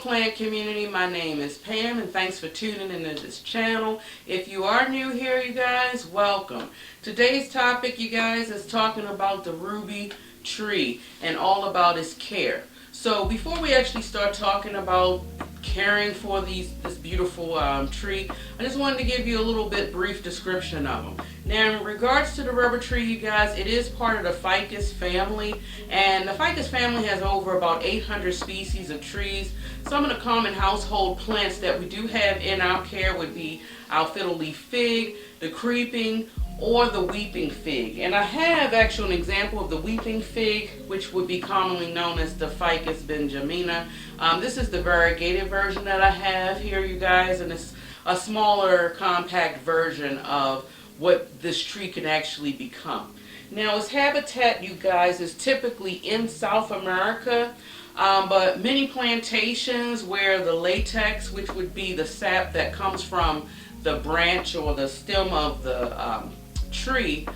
plant community, my name is Pam and thanks for tuning into this channel. If you are new here, you guys, welcome. Today's topic, you guys, is talking about the ruby tree and all about its care. So before we actually start talking about caring for this beautiful tree, I just wanted to give you a little bit brief description of them. Now, in regards to the rubber tree, you guys, it is part of the Ficus family, and the Ficus family has over about 800 species of trees. Some of the common household plants that we do have in our care would be our fiddle leaf fig, the creeping, or the weeping fig. And I have actually an example of the weeping fig, which would be commonly known as the Ficus benjamina. This is the variegated version that I have here, you guys, and it's a smaller, compact version of what this tree can actually become. Now, its habitat, you guys, is typically in South America, but many plantations where the latex, which would be the sap that comes from the branch or the stem of the tree,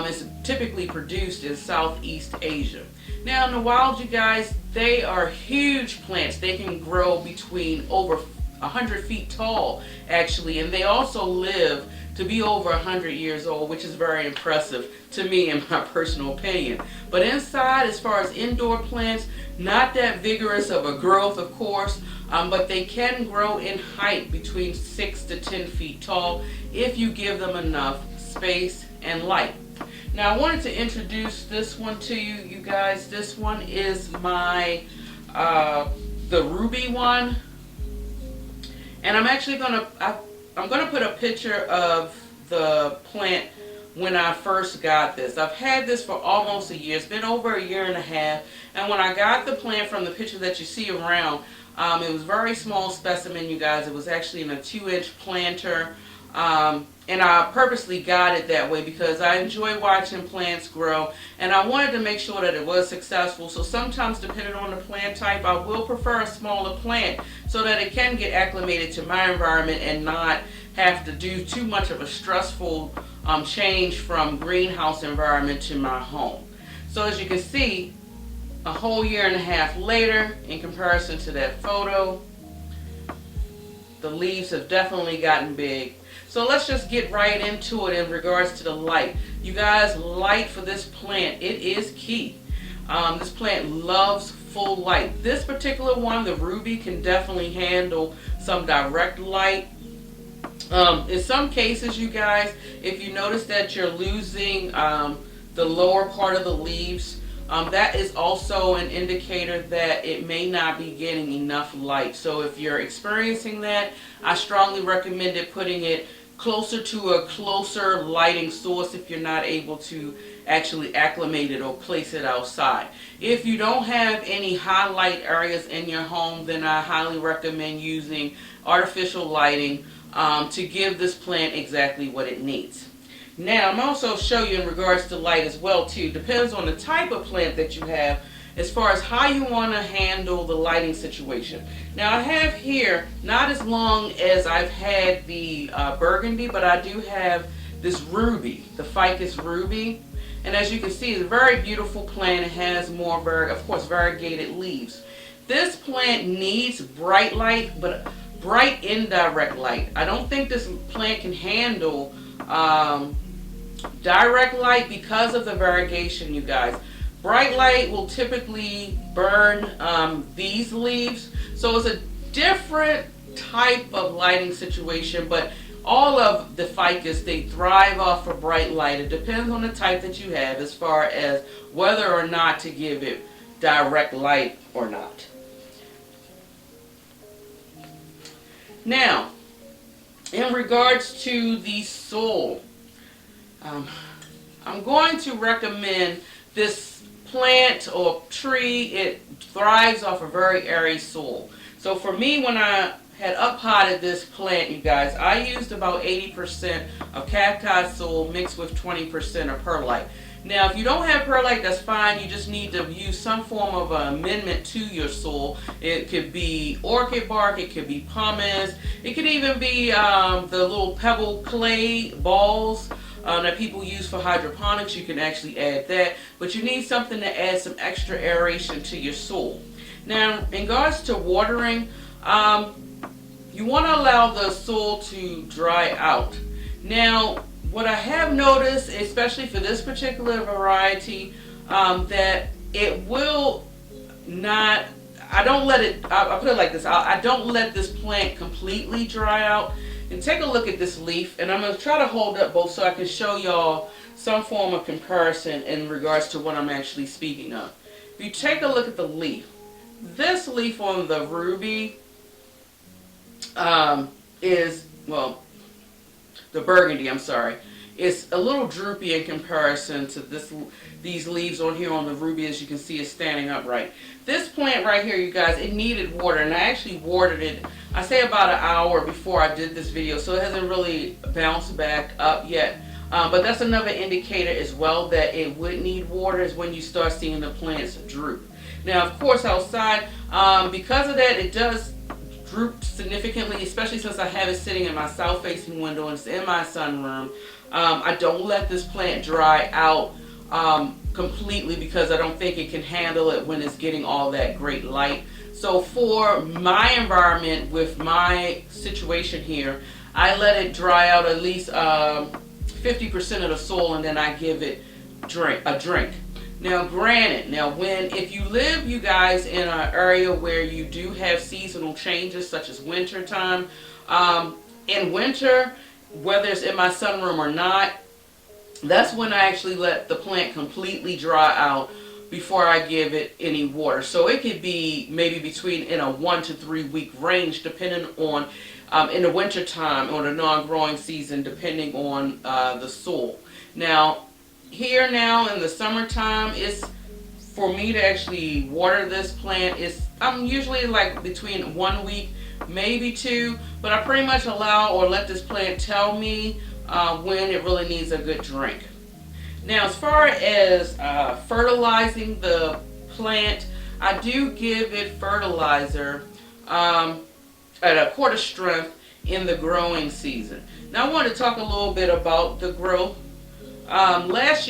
is typically produced in Southeast Asia. Now, in the wild, you guys, they are huge plants. They can grow between over 100 feet tall, actually, and they also live to be over 100 years old, which is very impressive to me in my personal opinion. But inside, as far as indoor plants, not that vigorous of a growth, of course, but they can grow in height between 6 to 10 feet tall if you give them enough space and light. Now, I wanted to introduce this one to you, you guys. This one is my the ruby one, and I'm actually I'm gonna put a picture of the plant when I first got this. I've had this for almost a year. It's been over a year and a half, and when I got the plant from the picture that you see around, it was a very small specimen, you guys. It was actually in a 2-inch planter. And I purposely got it that way because I enjoy watching plants grow, and I wanted to make sure that it was successful. So sometimes, depending on the plant type, I will prefer a smaller plant so that it can get acclimated to my environment and not have to do too much of a stressful change from greenhouse environment to my home. So as you can see, a whole year and a half later, in comparison to that photo, the leaves have definitely gotten big. So let's just get right into it in regards to the light. You guys, light for this plant, it is key. This plant loves full light. This particular one, the ruby, can definitely handle some direct light. In some cases, you guys, if you notice that you're losing the lower part of the leaves, that is also an indicator that it may not be getting enough light. So if you're experiencing that, I strongly recommend putting it closer to a closer lighting source if you're not able to actually acclimate it or place it outside. If you don't have any high light areas in your home, then I highly recommend using artificial lighting to give this plant exactly what it needs. Now, I'm also show you in regards to light as well too. Depends on the type of plant that you have as far as how you want to handle the lighting situation. Now, I have here, not as long as I've had the burgundy, but I do have this ruby, the Ficus ruby. And as you can see, it's a very beautiful plant. It has more, of course, variegated leaves. This plant needs bright light, but bright indirect light. I don't think this plant can handle direct light because of the variegation, you guys. Bright light will typically burn these leaves, so it's a different type of lighting situation, but all of the ficus, they thrive off of bright light. It depends on the type that you have as far as whether or not to give it direct light or not. Now, in regards to the soil, I'm going to recommend this plant or tree. It thrives off a very airy soil. So for me, when I had up-potted this plant, you guys, I used about 80% of cacti soil mixed with 20% of perlite. Now, if you don't have perlite, that's fine. You just need to use some form of an amendment to your soil. It could be orchid bark, it could be pumice, it could even be the little pebble clay balls that people use for hydroponics. You can actually add that, but you need something to add some extra aeration to your soil. Now, in regards to watering, You want to allow the soil to dry out. Now, what I have noticed, especially for this particular variety, that it will not, I don't let it, I'll put it like this, I don't let this plant completely dry out. And take a look at this leaf, and I'm going to try to hold up both so I can show y'all some form of comparison in regards to what I'm actually speaking of. If you take a look at the leaf, this leaf on the ruby is, well, the burgundy, I'm sorry, is a little droopy in comparison to these leaves on here on the ruby. As you can see, is standing upright. This plant right here, you guys, it needed water, and I actually watered it, I say about an hour before I did this video, so it hasn't really bounced back up yet. But that's another indicator as well that it would need water, is when you start seeing the plants droop. Now, of course, outside, because of that, it does droop significantly, especially since I have it sitting in my south-facing window and it's in my sunroom. I don't let this plant dry out completely because I don't think it can handle it when it's getting all that great light. So for my environment, with my situation here, I let it dry out at least 50% of the soil, and then I give it a drink. Now granted, if you live, you guys, in an area where you do have seasonal changes such as winter time, in winter, whether it's in my sunroom or not, that's when I actually let the plant completely dry out before I give it any water. So it could be maybe between in a 1 to 3 week range, depending on in the winter time or the non-growing season, depending on the soil. Now here now in the summertime, it's for me to actually water this plant is I'm usually like between 1 week, maybe 2, but I pretty much allow or let this plant tell me when it really needs a good drink. Now, as far as fertilizing the plant, I do give it fertilizer at a quarter strength in the growing season. Now, I want to talk a little bit about the growth. Last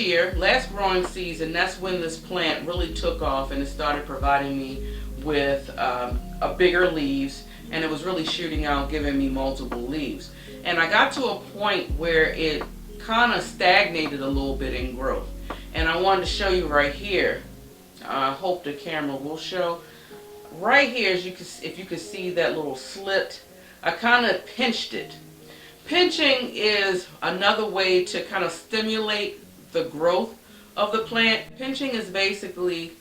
growing season, that's when this plant really took off and it started providing me with a bigger leaves, and it was really shooting out, giving me multiple leaves. And I got to a point where it kind of stagnated a little bit in growth. And I wanted to show you right here. I hope the camera will show. Right here, as if you can see that little slit, I kind of pinched it. Pinching is another way to kind of stimulate the growth of the plant. Pinching is basically,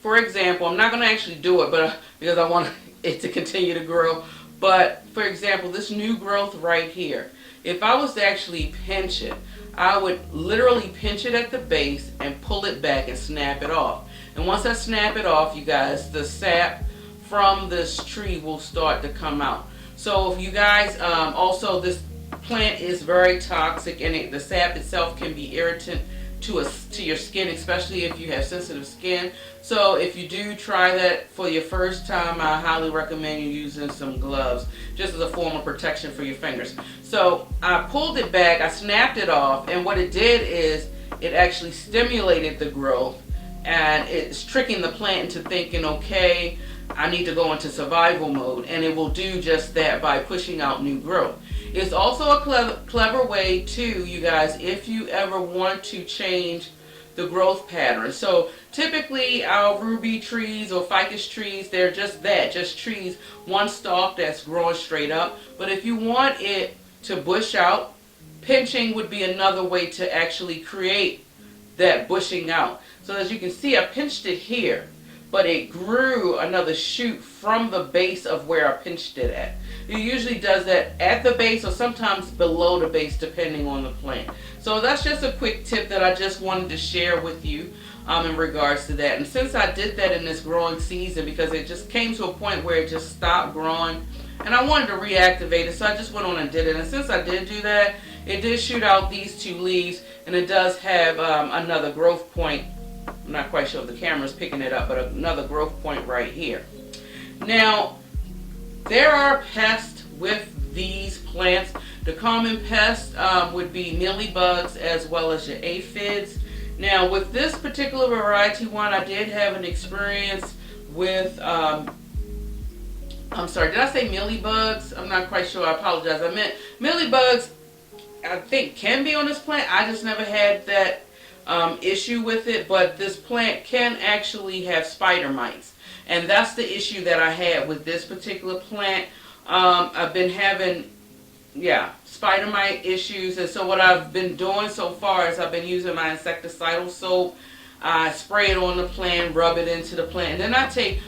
for example, I'm not going to actually do it, but because I want it to continue to grow. But for example, this new growth right here, if I was to actually pinch it, I would literally pinch it at the base and pull it back and snap it off. And once I snap it off, you guys, the sap from this tree will start to come out. So if you guys, also this plant is very toxic, and the sap itself can be irritant to your skin, especially if you have sensitive skin. So if you do try that for your first time, I highly recommend you using some gloves, just as a form of protection for your fingers. So I pulled it back, I snapped it off, and what it did is it actually stimulated the growth, and it's tricking the plant into thinking, okay, I need to go into survival mode, and it will do just that by pushing out new growth. It's also a clever way too, you guys, if you ever want to change the growth pattern. So typically our ruby trees or ficus trees, they're just that, just trees, one stalk that's growing straight up. But if you want it to bush out, pinching would be another way to actually create that bushing out. So as you can see, I pinched it here, but it grew another shoot from the base of where I pinched it at. It usually does that at the base or sometimes below the base, depending on the plant. So that's just a quick tip that I just wanted to share with you in regards to that. And since I did that in this growing season, because it just came to a point where it just stopped growing, and I wanted to reactivate it, so I just went on and did it. And since I did do that, it did shoot out these 2 leaves, and it does have another growth point. I'm not quite sure if the camera's picking it up, but another growth point right here. Now, there are pests with these plants. The common pests would be mealybugs as well as your aphids. Now, with this particular variety one, I did have an experience with I'm sorry, did I say mealybugs? I'm not quite sure. I apologize. I meant mealybugs, I think, can be on this plant. I just never had that issue with it, but this plant can actually have spider mites. And that's the issue that I had with this particular plant. I've been having, yeah, spider mite issues. And so what I've been doing so far is I've been using my insecticidal soap. I spray it on the plant, rub it into the plant, and then I take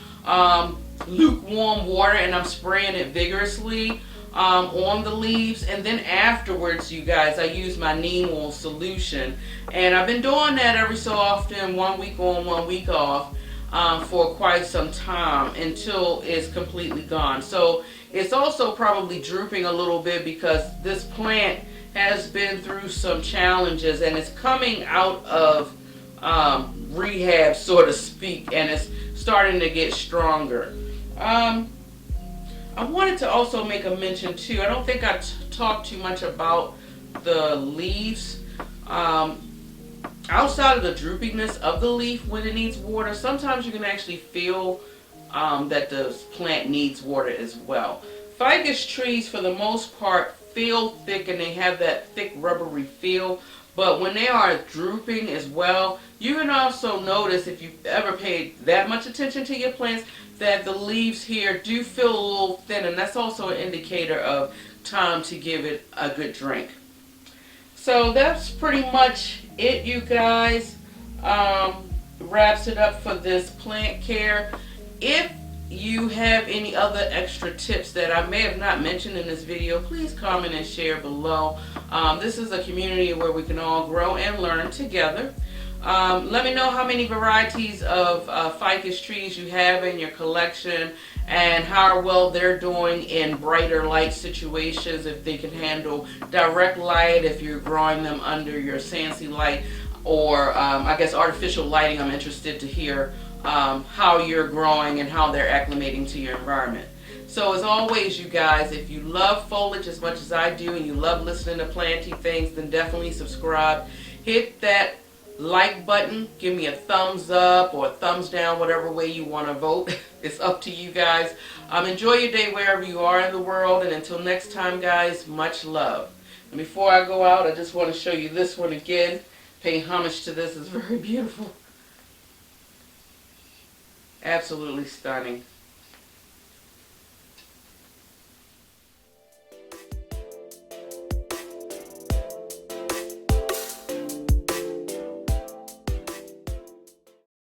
lukewarm water and I'm spraying it vigorously on the leaves. And then afterwards, you guys, I use my neem oil solution. And I've been doing that every so often, 1 week on, 1 week off, for quite some time until it's completely gone. So it's also probably drooping a little bit because this plant has been through some challenges and it's coming out of rehab, so to speak, and it's starting to get stronger. I wanted to also make a mention too. I don't think I talked too much about the leaves. Outside of the droopiness of the leaf when it needs water, sometimes you can actually feel that the plant needs water as well. Ficus trees, for the most part, feel thick and they have that thick rubbery feel. But when they are drooping as well, you can also notice, if you've ever paid that much attention to your plants, that the leaves here do feel a little thin, and that's also an indicator of time to give it a good drink. So that's pretty much it, you guys. Wraps it up for this plant care. If you have any other extra tips that I may have not mentioned in this video, please comment and share below. This is a community where we can all grow and learn together. Let me know how many varieties of ficus trees you have in your collection and how well they're doing in brighter light situations, if they can handle direct light, if you're growing them under your Sansi light, or I guess artificial lighting. I'm interested to hear how you're growing and how they're acclimating to your environment. So as always, you guys, if you love foliage as much as I do and you love listening to planty things, then definitely subscribe. Hit that like button, give me a thumbs up or a thumbs down, whatever way you want to vote. It's up to you guys. Enjoy your day wherever you are in the world, and until next time, guys, much love. And before I go out, I just want to show you this one again. Pay homage to this. It's very beautiful. Absolutely stunning.